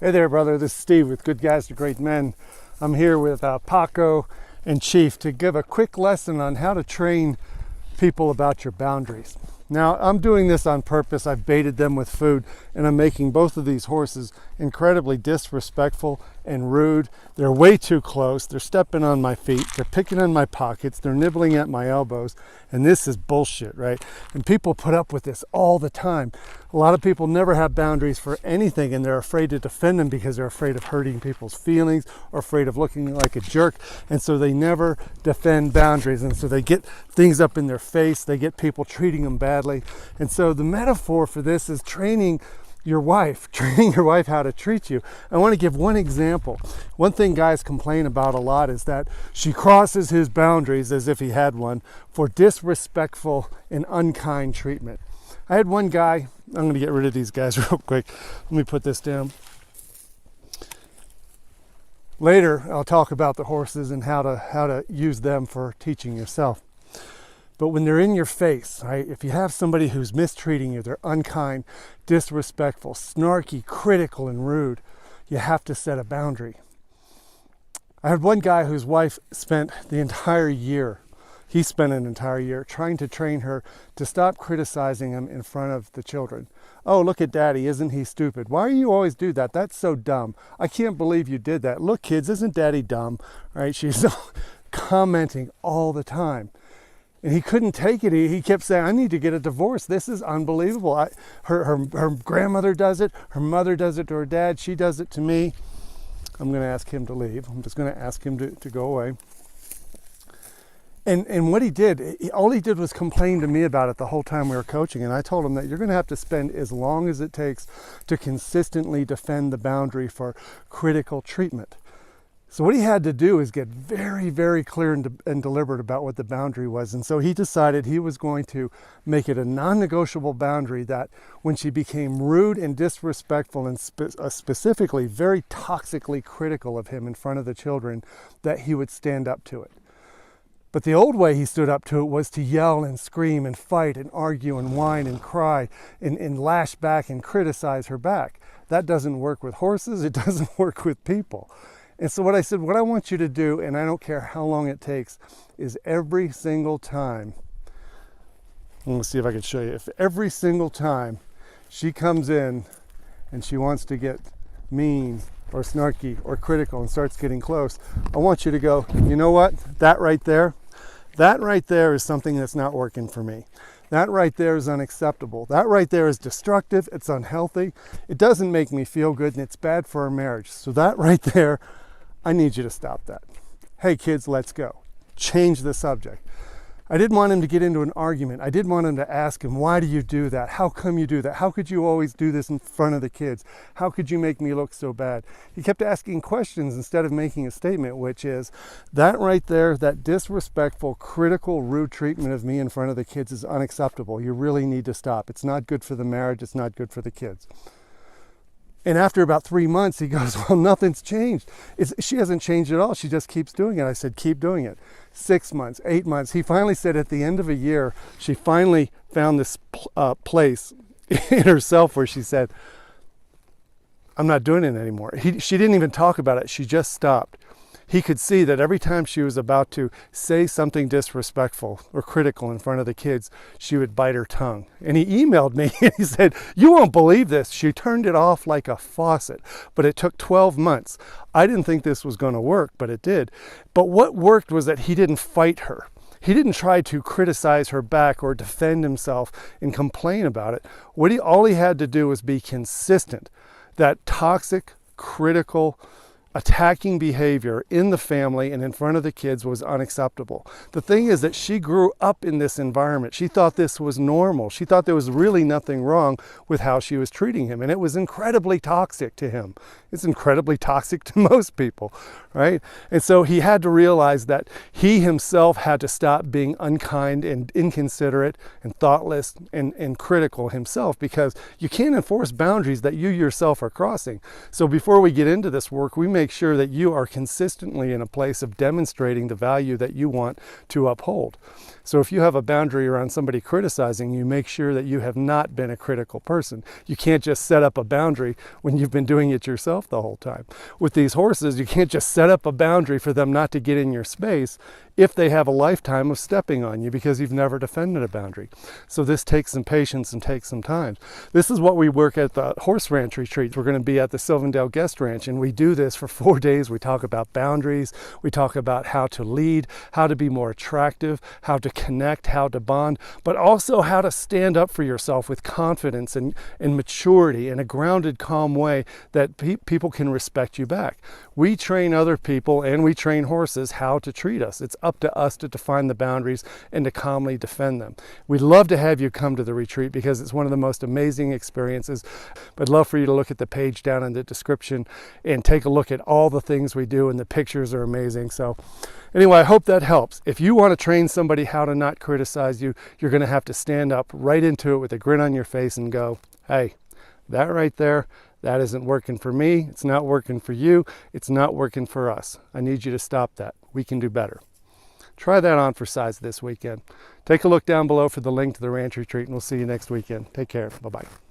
Hey there, brother. This is Steve with Good Guys to Great Men. I'm here with Paco and Chief to give a quick lesson on how to train people about your boundaries. Now, I'm doing this on purpose. I've baited them with food, and I'm making both of these horses incredibly disrespectful and rude. They're way too close. They're stepping on my feet. They're picking on my pockets. They're nibbling at my elbows. And this is bullshit, right? And people put up with this all the time. A lot of people never have boundaries for anything, and they're afraid to defend them because they're afraid of hurting people's feelings or afraid of looking like a jerk. And so they never defend boundaries. And so they get things up in their face. They get people treating them badly. And so the metaphor for this is training your wife how to treat you. I want to give one example. One thing guys complain about a lot is that she crosses his boundaries, as if he had one, for disrespectful and unkind treatment. I had one guy, I'm going to get rid of these guys real quick. Let me put this down. Later, I'll talk about the horses and how to use them for teaching yourself. But when they're in your face, right? If you have somebody who's mistreating you, they're unkind, disrespectful, snarky, critical, and rude, you have to set a boundary. I had one guy whose wife spent an entire year trying to train her to stop criticizing him in front of the children. Oh, look at daddy, isn't he stupid? Why do you always do that? That's so dumb. I can't believe you did that. Look, kids, isn't daddy dumb? Right? She's commenting all the time. And he couldn't take it. He kept saying, I need to get a divorce. This is unbelievable. Her grandmother does it. Her mother does it to her dad. She does it to me. I'm going to ask him to leave. I'm just going to ask him to go away. And what he did, all he did was complain to me about it the whole time we were coaching. And I told him that you're going to have to spend as long as it takes to consistently defend the boundary for critical treatment. So what he had to do is get very, very clear and deliberate about what the boundary was. And so he decided he was going to make it a non-negotiable boundary that when she became rude and disrespectful and specifically very toxically critical of him in front of the children, that he would stand up to it. But the old way he stood up to it was to yell and scream and fight and argue and whine and cry and lash back and criticize her back. That doesn't work with horses. It doesn't work with people. And so what I said, what I want you to do, and I don't care how long it takes, is every single time, let me see if I can show you, if every single time she comes in and she wants to get mean or snarky or critical and starts getting close, I want you to go, you know what, that right there is something that's not working for me. That right there is unacceptable. That right there is destructive. It's unhealthy. It doesn't make me feel good, and it's bad for our marriage. So that right there, I need you to stop that. Hey kids, let's go. Change the subject. I didn't want him to get into an argument. I did want him to ask him, why do you do that? How come you do that? How could you always do this in front of the kids? How could you make me look so bad? He kept asking questions instead of making a statement, which is, that right there, that disrespectful, critical, rude treatment of me in front of the kids is unacceptable. You really need to stop. It's not good for the marriage. It's not good for the kids. And after about 3 months, he goes, well, nothing's changed. She hasn't changed at all. She just keeps doing it. I said, keep doing it. 6 months, 8 months. He finally said at the end of a year, she finally found this place in herself where she said, I'm not doing it anymore. She didn't even talk about it. She just stopped. He could see that every time she was about to say something disrespectful or critical in front of the kids, she would bite her tongue. And he emailed me and he said, you won't believe this. She turned it off like a faucet, but it took 12 months. I didn't think this was going to work, but it did. But what worked was that he didn't fight her. He didn't try to criticize her back or defend himself and complain about it. All he had to do was be consistent. That toxic, critical, attacking behavior in the family and in front of the kids was unacceptable. The thing is that she grew up in this environment. She thought this was normal. She thought there was really nothing wrong with how she was treating him. And it was incredibly toxic to him. It's incredibly toxic to most people, right? And so he had to realize that he himself had to stop being unkind and inconsiderate and thoughtless and critical himself, because you can't enforce boundaries that you yourself are crossing. So before we get into this work, we make sure that you are consistently in a place of demonstrating the value that you want to uphold. So if you have a boundary around somebody criticizing you, make sure that you have not been a critical person. You can't just set up a boundary when you've been doing it yourself yourself the whole time. With these horses, you can't just set up a boundary for them not to get in your space if they have a lifetime of stepping on you because you've never defended a boundary. So this takes some patience and takes some time. This is what we work at the horse ranch retreats. We're going to be at the Sylvandale Guest Ranch, and we do this for 4 days. We talk about boundaries. We talk about how to lead, how to be more attractive, how to connect, how to bond, but also how to stand up for yourself with confidence and maturity in a grounded, calm way that people can respect you back. We train other people and we train horses how to treat us. It's up to us to define the boundaries and to calmly defend them. We'd love to have you come to the retreat because it's one of the most amazing experiences. But I'd love for you to look at the page down in the description and take a look at all the things we do, and the pictures are amazing. So anyway, I hope that helps. If you want to train somebody how to not criticize you, you're going to have to stand up right into it with a grin on your face and go, hey, that right there, that isn't working for me. It's not working for you. It's not working for us. I need you to stop that. We can do better. Try that on for size this weekend. Take a look down below for the link to the ranch retreat, and we'll see you next weekend. Take care. Bye-bye.